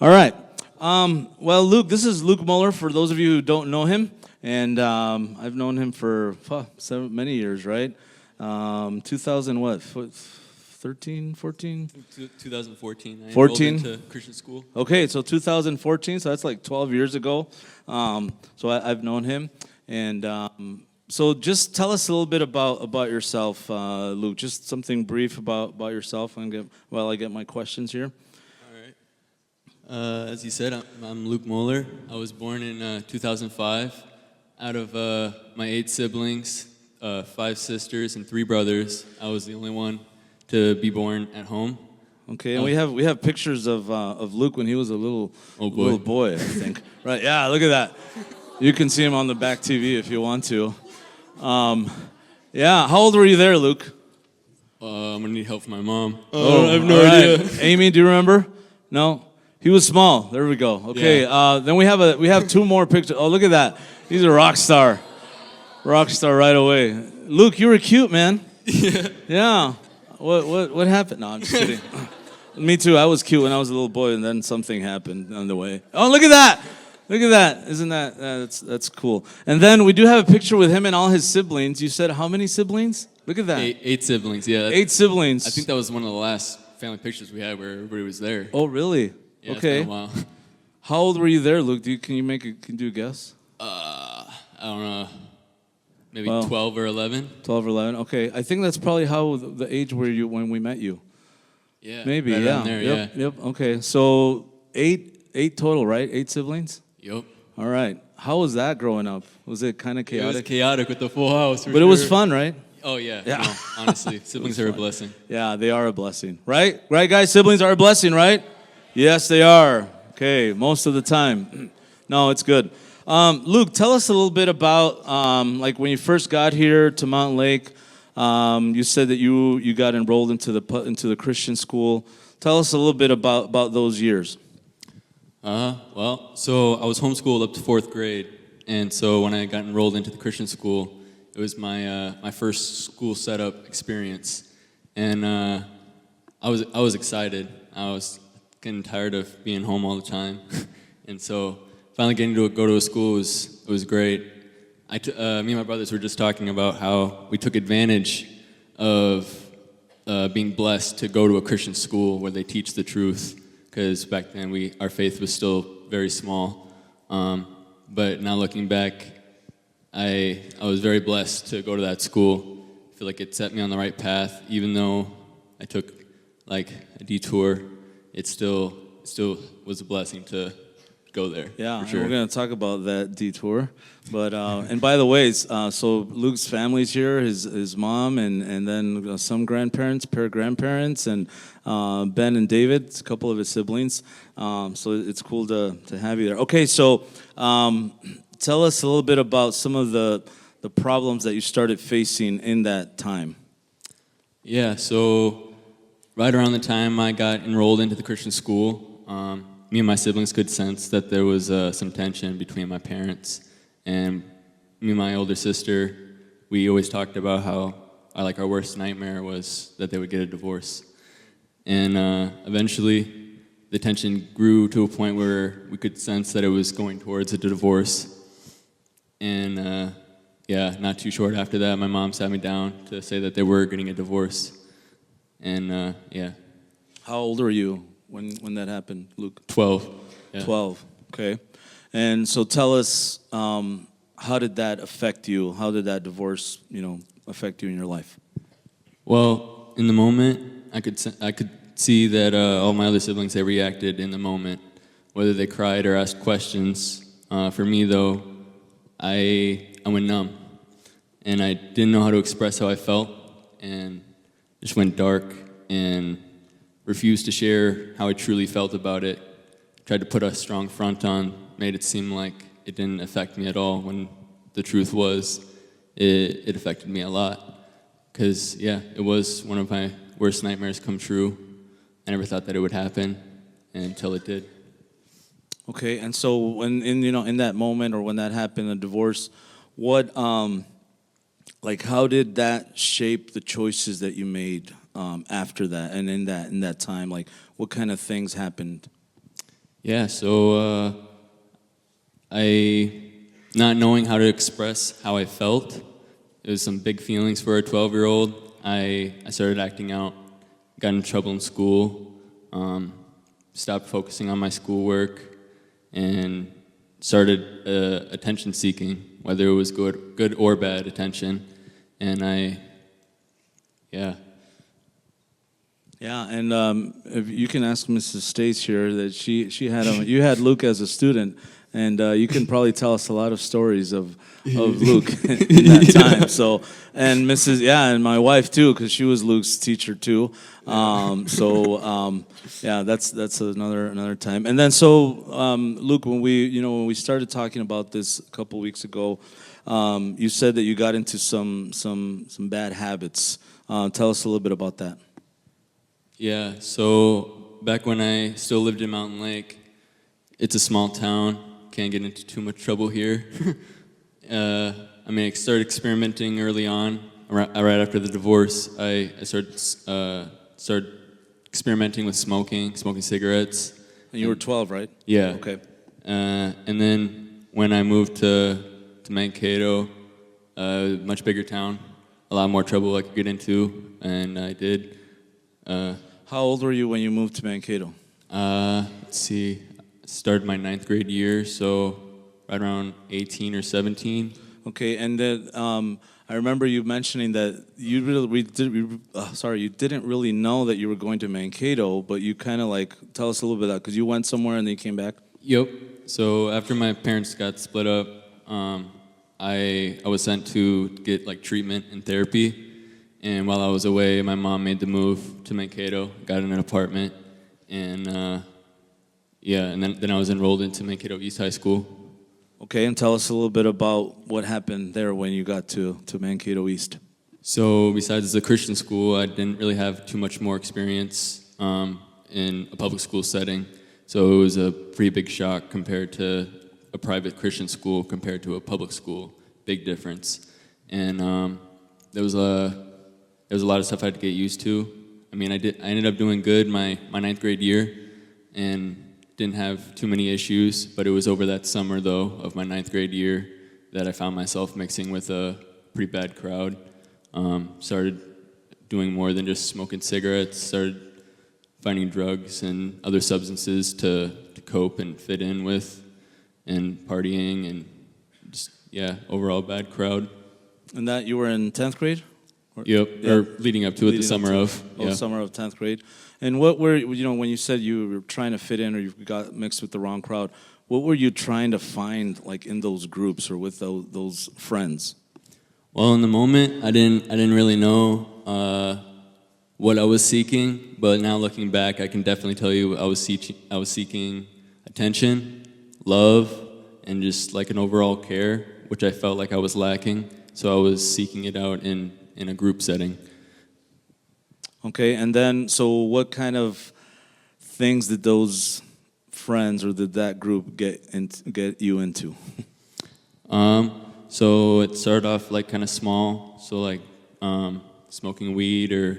All right. Well, Luke, this is Luke Moller. For those of you who don't know him, and I've known him for many years, right? 2000 what? 13, 14? 2014. I 14? enrolled into Christian school. Okay, so 2014, so that's like 12 years ago. I've known him. And so just tell us a little bit about yourself, Luke. Just something brief about yourself while I get my questions here. All right. As you said, I'm Luke Moller. I was born in 2005. Out of my 8 siblings, 5 sisters, and 3 brothers, I was the only one to be born at home. Okay, and we have pictures of Luke when he was a little boy, I think. Right? Yeah, look at that. You can see him on the back TV if you want to. Yeah, how old were you there, Luke? I'm gonna need help from my mom. I have no idea. Amy, do you remember? No, he was small. There we go. Okay, Yeah. then we have 2 more pictures. Oh, look at that. He's a rock star right away. Luke, you were cute, man. Yeah. What happened? No, I'm just kidding. Me too. I was cute when I was a little boy, and then something happened on the way. Oh, look at that! Look at that! Isn't that's cool? And then we do have a picture with him and all his siblings. You said how many siblings? Look at that. 8 siblings. Yeah. 8 siblings. I think that was one of the last family pictures we had where everybody was there. Oh, really? Yeah, Okay. It's been a while. How old were you there, Luke? Can you do a guess? I don't know. Maybe Well, 12 or 11. 12 or 11. Okay, I think that's probably how the age were you when we met you. Yeah. Maybe. Right Yeah. around there, Yep. Yep. Okay. So 8 total, right? 8 siblings. Yep. All right. How was that growing up? Was it kind of It was chaotic? chaotic with the full house. But it was fun, right? Oh, yeah. Yeah. No, honestly, siblings are a blessing. Yeah, they are a blessing, right? Right, guys? Siblings are a blessing, right? Yes, they are. Okay, most of the time. No, it's good. Luke, tell us a little bit about like when you first got here to Mountain Lake. You said that you got enrolled into the Christian school. Tell us a little bit about those years. Well, so I was homeschooled up to 4th grade, and so when I got enrolled into the Christian school, it was my first school setup experience, and I was excited. I was getting tired of being home all the time, and so finally getting to go to a school was great. Me and my brothers were just talking about how we took advantage of being blessed to go to a Christian school where they teach the truth, because back then our faith was still very small. But now looking back, I was very blessed to go to that school. I feel like it set me on the right path, even though I took like a detour. It still was a blessing to go there. Yeah, for sure. and we're going to talk about that detour. But and by the way, so Luke's family's here, his mom, and then some pair of grandparents, and Ben and David, a couple of his siblings. So it's cool to have you there. Okay, so tell us a little bit about some of the problems that you started facing in that time. Yeah, so right around the time I got enrolled into the Christian school, me and my siblings could sense that there was some tension between my parents. And me and my older sister, we always talked about how our worst nightmare was that they would get a divorce. And eventually, the tension grew to a point where we could sense that it was going towards a divorce. And not too short after that, my mom sat me down to say that they were getting a divorce. And How old were you when that happened, Luke? 12. Yeah. 12, okay. And so tell us, how did that affect you? How did that divorce, affect you in your life? Well, in the moment, I could see that all my other siblings, they reacted in the moment, whether they cried or asked questions. For me, though, I went numb, and I didn't know how to express how I felt, and just went dark and refused to share how I truly felt about it. Tried to put a strong front on, made it seem like it didn't affect me at all, when the truth was it affected me a lot. Because, it was one of my worst nightmares come true. I never thought that it would happen until it did. Okay, and so when in that moment or when that happened, a divorce, what how did that shape the choices that you made after that and in that time? Like, what kind of things happened? Yeah, so not knowing how to express how I felt, it was some big feelings for a 12-year-old. I started acting out, got in trouble in school, stopped focusing on my schoolwork, and started attention seeking, whether it was good or bad attention. And yeah. Yeah, and if you can ask Mrs. Stace here that she had you had Luke as a student, and you can probably tell us a lot of stories of Luke in that time. So, and Mrs. and my wife too, because she was Luke's teacher too. Yeah, that's another time. And then Luke, when we started talking about this a couple weeks ago, you said that you got into some bad habits. Tell us a little bit about that. Yeah, so back when I still lived in Mountain Lake, it's a small town, can't get into too much trouble here. I started experimenting early on, right after the divorce. I started experimenting with smoking cigarettes. And you were 12, right? Yeah. Okay. And then when I moved to Mankato, much bigger town, a lot more trouble I could get into, and I did. How old were you when you moved to Mankato? Let's see, I started my 9th grade year, so right around 18 or 17. Okay, and then I remember you mentioning that you didn't really know that you were going to Mankato, but you kind of tell us a little bit of that, because you went somewhere and then you came back. Yep. So after my parents got split up, I was sent to get treatment and therapy. And while I was away, my mom made the move to Mankato, got in an apartment, and and then I was enrolled into Mankato East High School. Okay, and tell us a little bit about what happened there when you got to Mankato East. So besides the Christian school, I didn't really have too much more experience in a public school setting. So it was a pretty big shock compared to a private Christian school compared to a public school. Big difference. And there was a lot of stuff I had to get used to. I ended up doing good my 9th grade year and didn't have too many issues, but it was over that summer, though, of my 9th grade year that I found myself mixing with a pretty bad crowd. Started doing more than just smoking cigarettes, started finding drugs and other substances to cope and fit in with, and partying, and just, overall bad crowd. And that you were in 10th grade? Yep, or leading up to it, the summer of. Summer of 10th grade. And what were, when you said you were trying to fit in or you got mixed with the wrong crowd, what were you trying to find in those groups or with those friends? Well, in the moment, I didn't really know what I was seeking, but now looking back, I can definitely tell you I was seeking attention, love, and just an overall care, which I felt like I was lacking. So I was seeking it out in a group setting. Okay, and then, so what kind of things did those friends or did that group get you into? So it started off kind of small, so smoking weed or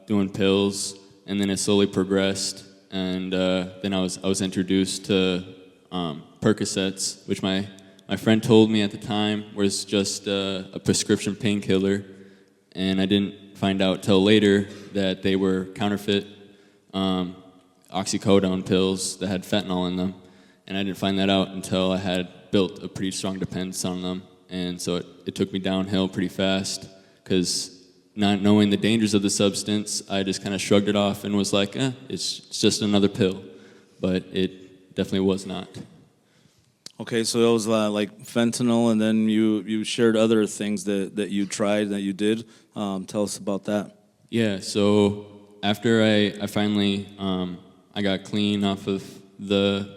doing pills, and then it slowly progressed, and then I was introduced to Percocets, which my friend told me at the time was just a prescription painkiller, and I didn't find out till later that they were counterfeit oxycodone pills that had fentanyl in them, and I didn't find that out until I had built a pretty strong dependence on them, and so it took me downhill pretty fast, because not knowing the dangers of the substance, I just kind of shrugged it off and was like, it's just another pill, but it definitely was not. Okay, so it was fentanyl, and then you shared other things that you tried, that you did. Tell us about that. Yeah, so after I finally I got clean off of the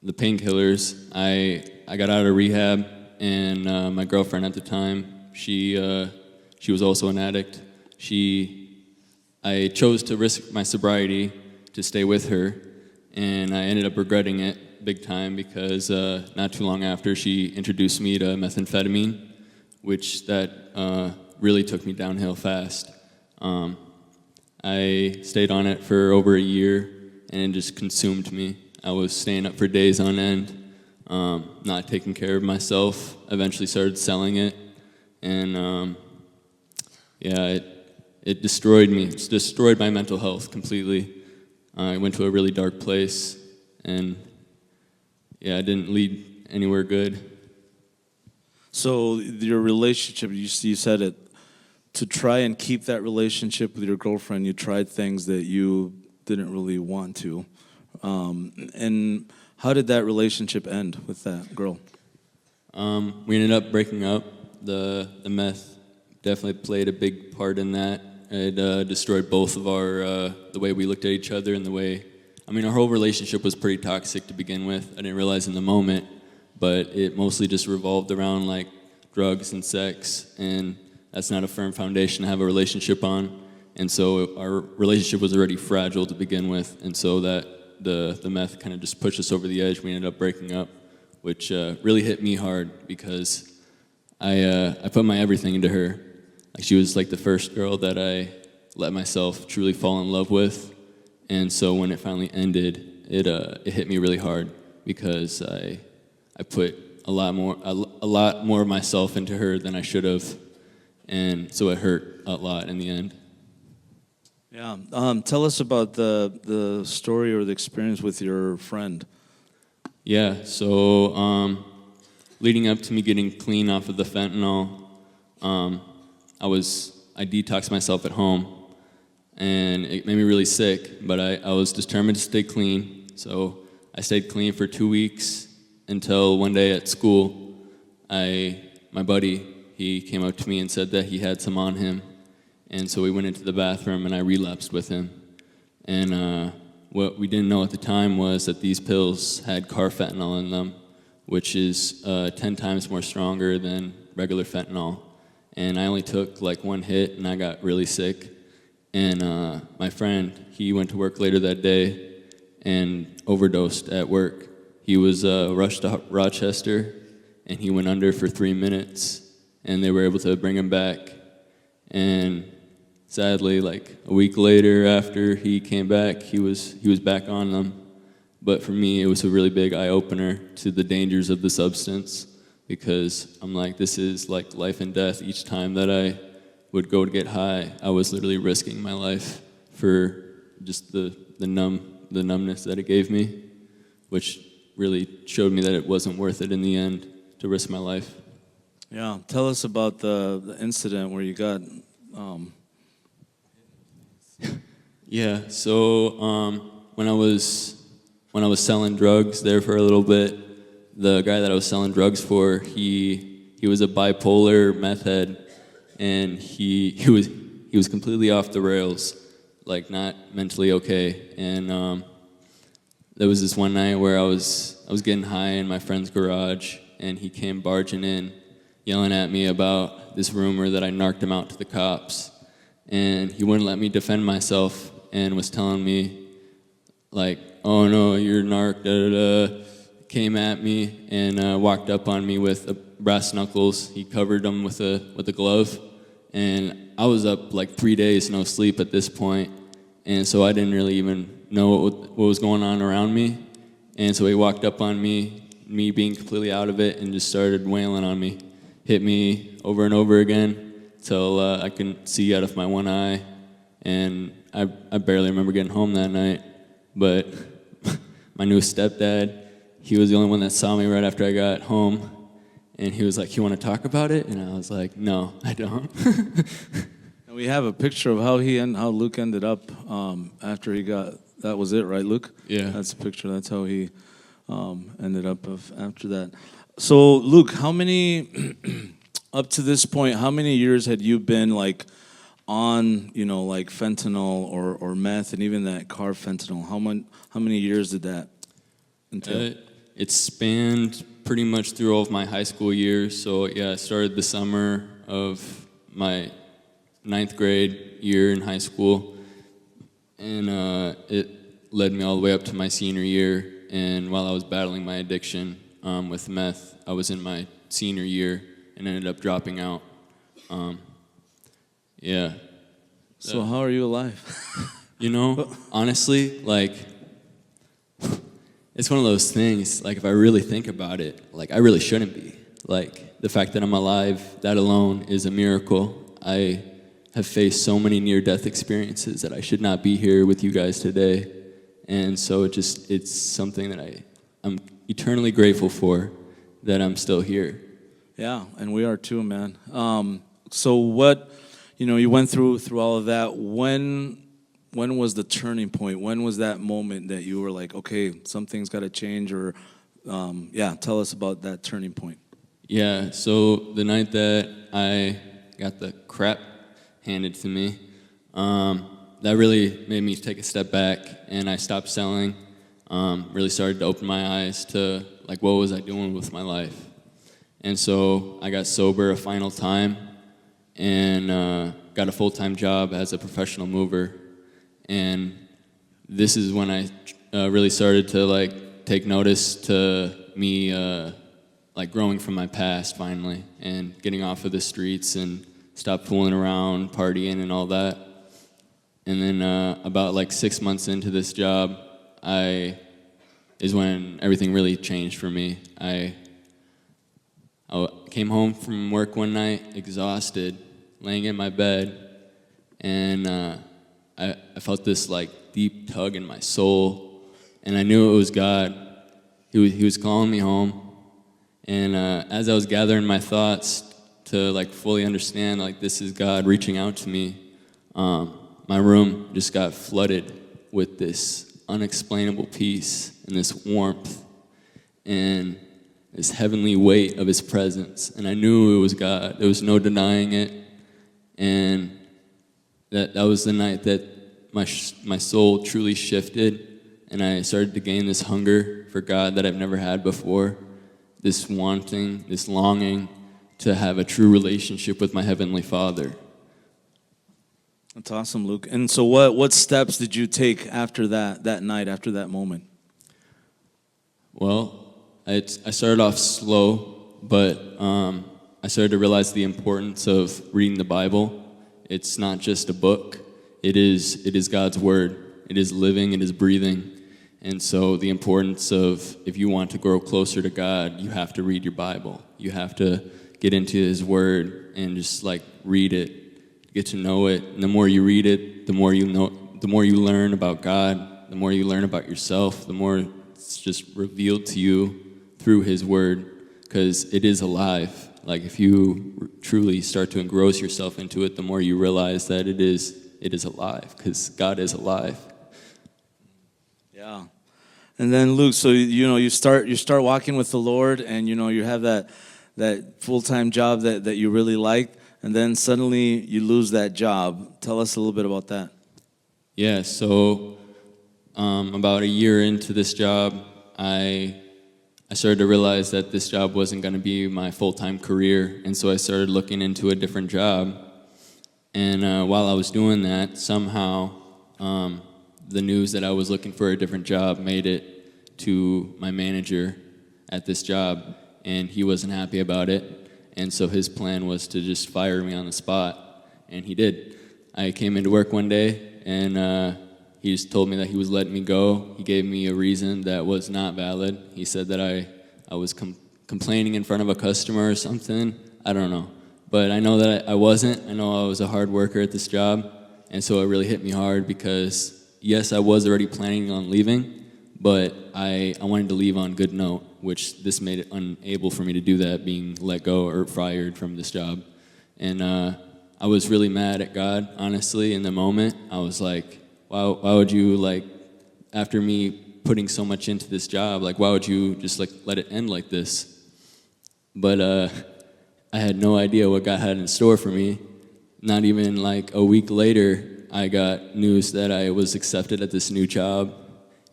painkillers, I got out of rehab, and my girlfriend at the time, she was also an addict. I chose to risk my sobriety to stay with her, and I ended up regretting it big time, because not too long after, she introduced me to methamphetamine, which that really took me downhill fast. I stayed on it for over a year, and it just consumed me. I was staying up for days on end, not taking care of myself. Eventually started selling it, and yeah, it destroyed me. It destroyed my mental health completely. I went to a really dark place, and yeah, it didn't lead anywhere good. So your relationship, you said it, to try and keep that relationship with your girlfriend, you tried things that you didn't really want to. And how did that relationship end with that girl? We ended up breaking up. The meth definitely played a big part in that. It destroyed both of our, the way we looked at each other and the way, our whole relationship was pretty toxic to begin with. I didn't realize in the moment, but it mostly just revolved around like drugs and sex, and that's not a firm foundation to have a relationship on. And so our relationship was already fragile to begin with, and so that the meth kind of just pushed us over the edge. We ended up breaking up, which really hit me hard because I put my everything into her. Like, she was like the first girl that I let myself truly fall in love with, and so when it finally ended, it hit me really hard because I put a lot more of myself into her than I should have, and so it hurt a lot in the end. Yeah. Tell us about the story or the experience with your friend. Yeah, so leading up to me getting clean off of the fentanyl, I detoxed myself at home, and it made me really sick, but I was determined to stay clean. So I stayed clean for 2 weeks until one day at school, my buddy, he came up to me and said that he had some on him. And so we went into the bathroom and I relapsed with him. And what we didn't know at the time was that these pills had carfentanil in them, which is 10 times more stronger than regular fentanyl. And I only took like one hit and I got really sick. And my friend, he went to work later that day and overdosed at work. He was rushed to Rochester and he went under for 3 minutes, and they were able to bring him back. And sadly, like a week later after he came back, he was back on them. But for me, it was a really big eye-opener to the dangers of the substance, because I'm like, this is like life and death. Each time that I would go to get high, I was literally risking my life for just the numbness that it gave me, which really showed me that it wasn't worth it in the end to risk my life. Yeah, tell us about the incident where you got. Yeah, so when I was selling drugs there for a little bit, the guy that I was selling drugs for, he was a bipolar meth head, and he was completely off the rails, like not mentally okay. And there was this one night where I was getting high in my friend's garage, and he came barging in, yelling at me about this rumor that I narked him out to the cops. And he wouldn't let me defend myself and was telling me, like, oh no, you're narc, da-da-da. Came at me and walked up on me with brass knuckles. He covered them with a glove. And I was up like 3 days, no sleep at this point. And so I didn't really even know what was going on around me. And so he walked up on me being completely out of it, and just started wailing on me. Hit me over and over again till I couldn't see out of my one eye. And I barely remember getting home that night. But my new stepdad, he was the only one that saw me right after I got home. And he was like, you want to talk about it? And I was like, no, I don't. And we have a picture of how Luke ended up after he got. That was it, right, Luke? Yeah. That's a picture. That's how he ended up after that. So, Luke, how many up to this point? How many years had you been like on, like fentanyl or meth, and even that carfentanil? How many years did that entail? It spanned pretty much through all of my high school years. So yeah, I started the summer of my 9th grade year in high school, and it led me all the way up to my senior year. And while I was battling my addiction with meth, I was in my senior year and ended up dropping out. Yeah. So how are you alive? Honestly, like, It's one of those things, like, if I really think about it, like, I really shouldn't be. Like, the fact that I'm alive, that alone is a miracle. I have faced so many near-death experiences that I should not be here with you guys today. And so it's something that I'm eternally grateful for, that I'm still here. Yeah, and we are too, man. So what, you went through all of that. When was the turning point? When was that moment that you were like, okay, something's got to change? Or, tell us about that turning point. Yeah, so the night that I got the crap handed to me, that really made me take a step back, and I stopped selling. Really started to open my eyes to, like, what was I doing with my life? And so I got sober a final time, and got a full-time job as a professional mover. And this is when I really started to, like, take notice to me, like, growing from my past finally, and getting off of the streets and stop fooling around, partying and all that. And then about like 6 months into this job, is when everything really changed for me. I came home from work one night, exhausted, laying in my bed, and I felt this, like, deep tug in my soul, and I knew it was God. He was calling me home, and as I was gathering my thoughts to, like, fully understand, like, this is God reaching out to me, my room just got flooded with this unexplainable peace and this warmth and this heavenly weight of his presence. And I knew it was God. There was no denying it. And that was the night that my soul truly shifted, and I started to gain this hunger for God that I've never had before, this wanting, this longing to have a true relationship with my Heavenly Father. That's awesome, Luke. And so what steps did you take after that night, after that moment? Well, I started off slow, but I started to realize the importance of reading the Bible. It's not just a book. It is God's Word. It is living. It is breathing. And so the importance of, if you want to grow closer to God, you have to read your Bible. You have to get into His Word and just, like, read it, get to know it. And the more you read it, the more you know, the more you learn about God, the more you learn about yourself, the more it's just revealed to you through His Word, because it is alive. Like, if you truly start to engross yourself into it, the more you realize that it is alive, because God is alive. Yeah. And then, Luke, so you start walking with the Lord, and you have that full-time job that you really like, and then suddenly you lose that job. Tell us a little bit about that. Yeah, so about a year into this job, I started to realize that this job wasn't going to be my full-time career, and so I started looking into a different job. And while I was doing that, somehow the news that I was looking for a different job made it to my manager at this job, and he wasn't happy about it. And so his plan was to just fire me on the spot, and he did. I came into work one day, and he just told me that he was letting me go. He gave me a reason that was not valid. He said that I was complaining in front of a customer or something. I don't know. But I know that I wasn't. I know I was a hard worker at this job, and so it really hit me hard because, yes, I was already planning on leaving, but I wanted to leave on good note, which this made it unable for me to do that, being let go or fired from this job. And I was really mad at God, honestly, in the moment. I was like, why would you, like, after me putting so much into this job, like, why would you just, like, let it end like this? But I had no idea what God had in store for me. Not even, like, a week later, I got news that I was accepted at this new job.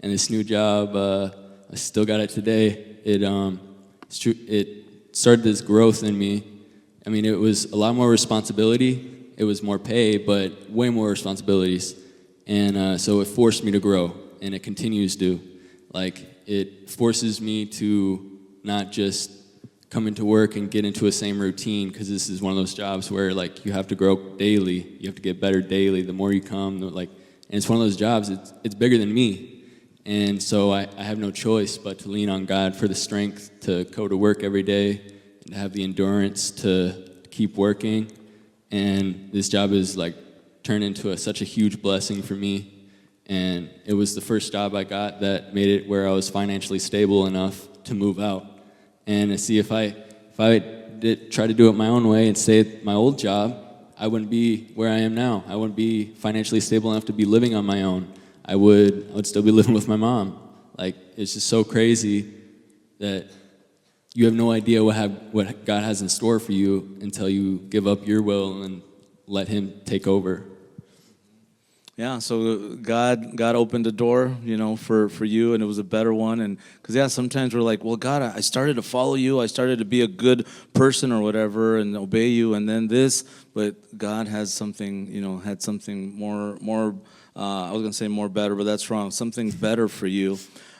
And this new job, I still got it today. It started this growth in me. I mean, it was a lot more responsibility. It was more pay, but way more responsibilities. And so it forced me to grow, and it continues to. Like, it forces me to not just come into work and get into a same routine, because this is one of those jobs where, like, you have to grow daily. You have to get better daily. The more you come, and it's one of those jobs, it's bigger than me. And so I have no choice but to lean on God for the strength to go to work every day and to have the endurance to keep working. And this job is like turned into such a huge blessing for me. And it was the first job I got that made it where I was financially stable enough to move out. And to see if I did try to do it my own way and stay at my old job, I wouldn't be where I am now. I wouldn't be financially stable enough to be living on my own. I would still be living with my mom. Like, it's just so crazy that you have no idea what God has in store for you until you give up your will and let Him take over. Yeah, so God opened a door, for you, and it was a better one. And because sometimes we're like, well, God, I started to follow you, I started to be a good person or whatever, and obey you, and then this. But God has something, had something more. I was gonna say more better, but that's wrong. Something's better for you,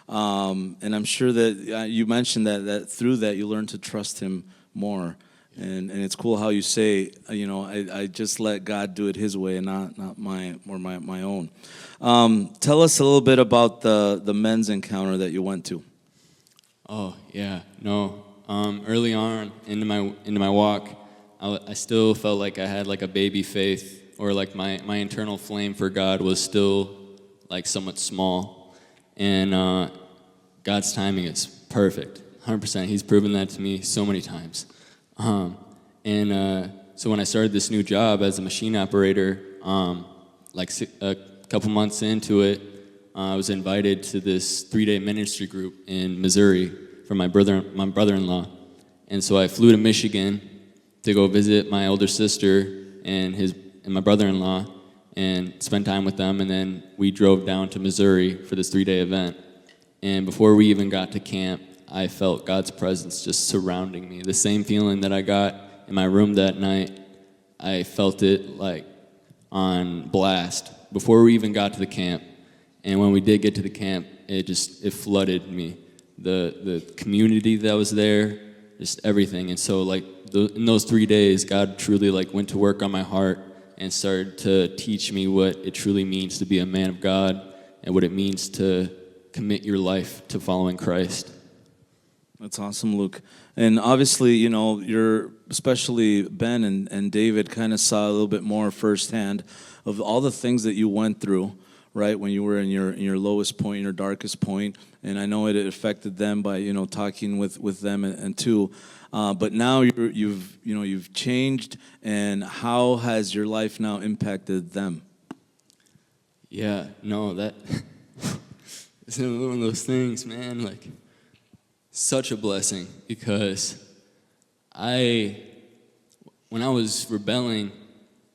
and I'm sure that you mentioned that through that you learn to trust Him more. And it's cool how you say, I just let God do it His way and not my own. Tell us a little bit about the men's encounter that you went to. Oh yeah, no. Early on into my walk, I still felt like I had like a baby faith, or like my internal flame for God was still like somewhat small, and God's timing is perfect, 100%. He's proven that to me so many times. So when I started this new job as a machine operator, a couple months into it, I was invited to this 3-day ministry group in Missouri from my brother-in-law. And so I flew to Michigan to go visit my older sister and my brother-in-law and spend time with them. And then we drove down to Missouri for this 3-day event. And before we even got to camp, I felt God's presence just surrounding me. The same feeling that I got in my room that night, I felt it like on blast before we even got to the camp. And when we did get to the camp, it flooded me. The community that was there, just everything. And so in those 3 days, God truly went to work on my heart and started to teach me what it truly means to be a man of God and what it means to commit your life to following Christ. That's awesome, Luke. And obviously, you're, especially Ben and David, kind of saw a little bit more firsthand of all the things that you went through, right, when you were in your lowest point, your darkest point. And I know it affected them by, talking with them and too. But now you've changed, and how has your life now impacted them? Yeah, no, that it's one of those things, man, such a blessing, because when I was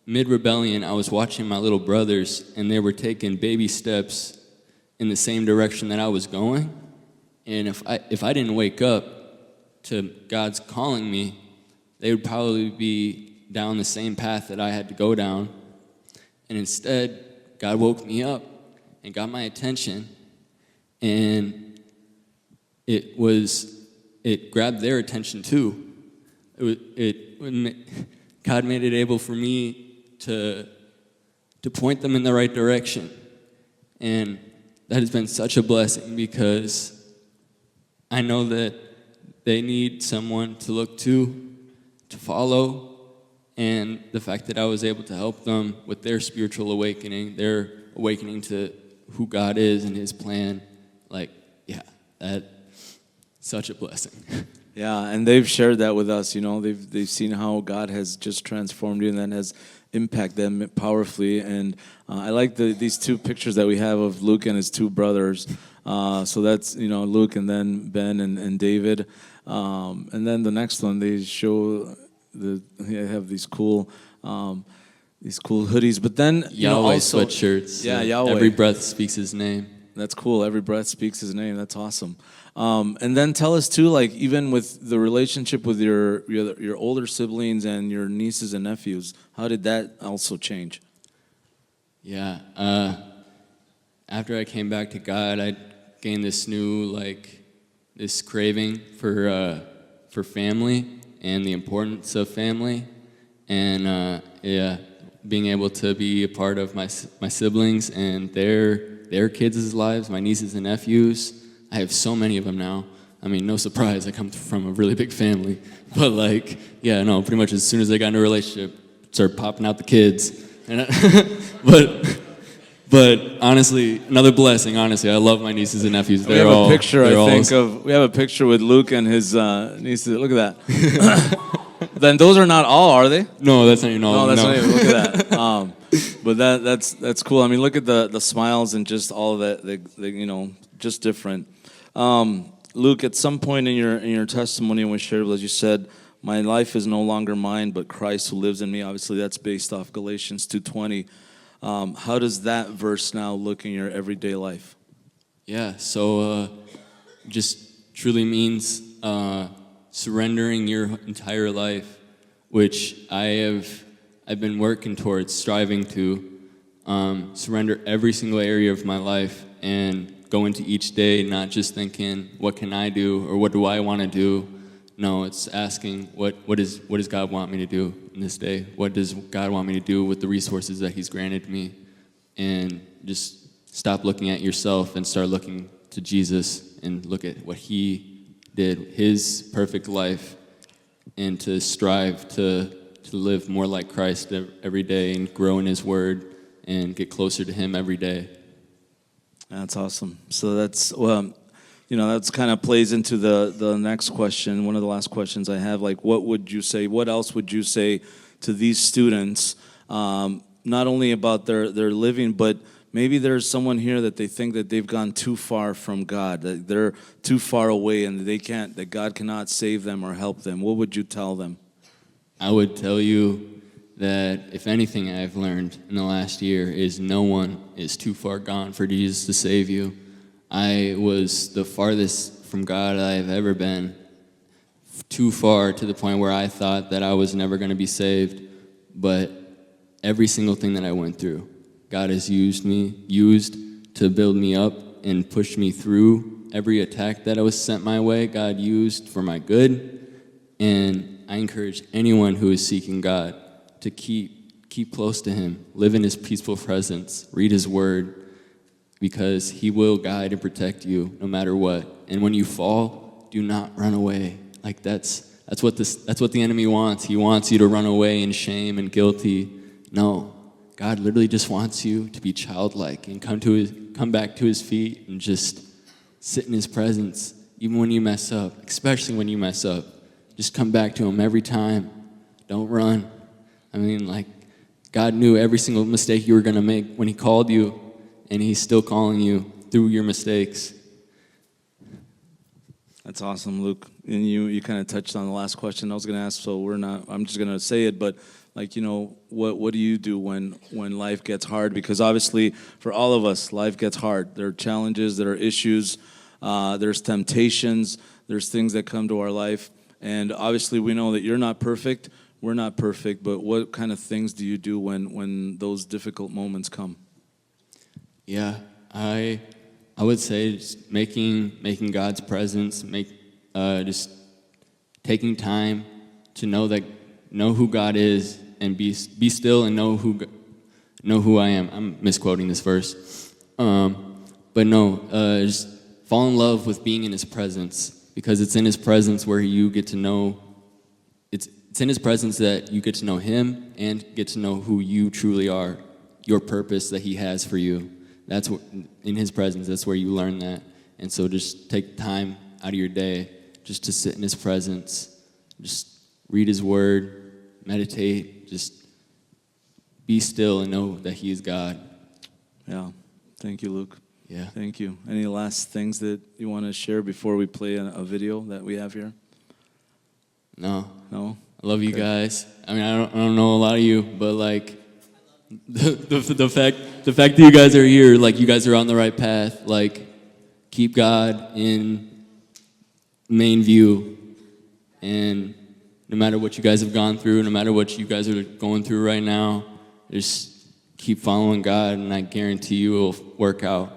mid-rebellion, I was watching my little brothers, and they were taking baby steps in the same direction that I was going. And if I didn't wake up to God's calling me, they would probably be down the same path that I had to go down. And instead, God woke me up and got my attention, and it grabbed their attention too. God made it able for me to point them in the right direction. And that has been such a blessing, because I know that they need someone to look to follow. And the fact that I was able to help them with their spiritual awakening, their awakening to who God is and His plan, that's such a blessing. Yeah, and they've shared that with us. They've seen how God has just transformed you, and that has impacted them powerfully. And I like these two pictures that we have of Luke and his two brothers. So that's Luke, and then Ben and David, and then the next one they show they have these cool hoodies. But then Yahweh also sweatshirts. Yeah, Yahweh. Every breath speaks His name. That's cool. Every breath speaks His name. That's awesome. And then tell us too, even with the relationship with your older siblings and your nieces and nephews, how did that also change? Yeah. After I came back to God, I gained this new this craving for family and the importance of family. And being able to be a part of my siblings and their kids' lives, my nieces and nephews. I have so many of them now. I mean, no surprise, I come from a really big family. But like, yeah, no, pretty much as soon as I got into a relationship, started popping out the kids. And but honestly, another blessing. Honestly, I love my nieces and nephews. We have a picture, we have a picture with Luke and his nieces. Look at that. Then those are not all, are they? No, that's not even all. No, that's not even. Look at that. But that's cool. I mean, look at the smiles and just all of that. Just different. Luke, at some point in your testimony, when we shared, as you said, my life is no longer mine, but Christ who lives in me. Obviously, that's based off Galatians 2:20. How does that verse now look in your everyday life? Yeah, so just truly means surrendering your entire life, which I've been working towards, striving to surrender every single area of my life and go into each day not just thinking, what can I do or what do I want to do? No, it's asking, what does God want me to do in this day? What does God want me to do with the resources that He's granted me? And just stop looking at yourself and start looking to Jesus and look at what He did, His perfect life, and to strive to live more like Christ every day and grow in His Word and get closer to Him every day. That's awesome. So that's that's kind of plays into the next question. One of the last questions I have, like, what else would you say to these students, not only about their living, but maybe there's someone here that they think that they've gone too far from God, that they're too far away and that God cannot save them or help them. What would you tell them? I would tell you that if anything I've learned in the last year is no one is too far gone for Jesus to save you. I was the farthest from God I've ever been, too far to the point where I thought that I was never going to be saved. But every single thing that I went through, God has used to build me up and push me through every attack that was sent my way. God used for my good, and I encourage anyone who is seeking God to keep close to Him, live in His peaceful presence, read His Word, because He will guide and protect you no matter what. And when you fall, do not run away. Like that's what the enemy wants. He wants you to run away in shame and guilty. No, God literally just wants you to be childlike and come back to His feet and just sit in His presence, even when you mess up, especially when you mess up. Just come back to Him every time. Don't run. I mean, like, God knew every single mistake you were going to make when He called you, and He's still calling you through your mistakes. That's awesome, Luke. And you kind of touched on the last question I was going to ask, so I'm just going to say it, but what do you do when life gets hard? Because obviously for all of us, life gets hard. There are challenges, there are issues, there's temptations, there's things that come to our life. And obviously we know that you're not perfect, we're not perfect, but what kind of things do you do when those difficult moments come? Yeah, I would say just making God's presence, just taking time to know who God is and be still and know who I am. I'm misquoting this verse, but no, just fall in love with being in His presence, because it's in His presence where you get to know. It's in His presence that you get to know Him and get to know who you truly are, your purpose that He has for you. That's what, in His presence, that's where you learn that. And so just take time out of your day just to sit in His presence, just read His Word, meditate, just be still and know that He is God. Yeah. Thank you, Luke. Yeah. Thank you. Any last things that you want to share before we play a video that we have here? No. No? I love you guys. I mean, I don't know a lot of you, but like the fact that you guys are here, like you guys are on the right path. Like, keep God in main view, and no matter what you guys have gone through, no matter what you guys are going through right now, just keep following God, and I guarantee you it will work out.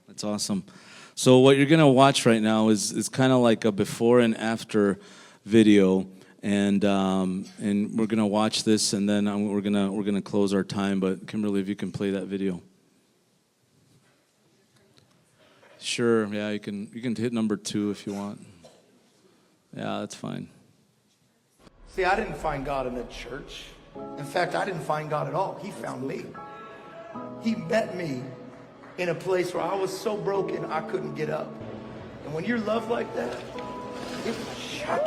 That's awesome. So what you're going to watch right now is kind of like a before and after video. and we're gonna watch this, and then we're gonna close our time. But Kimberly, if you can play that video. Sure, yeah, you can hit number 2 if you want. Yeah, that's fine. See, I didn't find God in a church. In fact, I didn't find God at all. He found me. He met me in a place where I was so broken I couldn't get up. And when you're loved like that, it will shock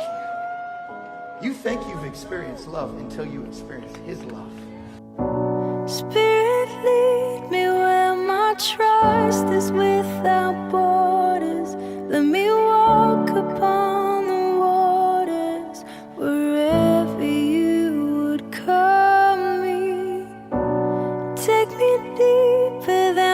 you. You think you've experienced love until you experience His love. Spirit, lead me where my trust is without borders. Let me walk upon the waters wherever you would call me. Take me deeper than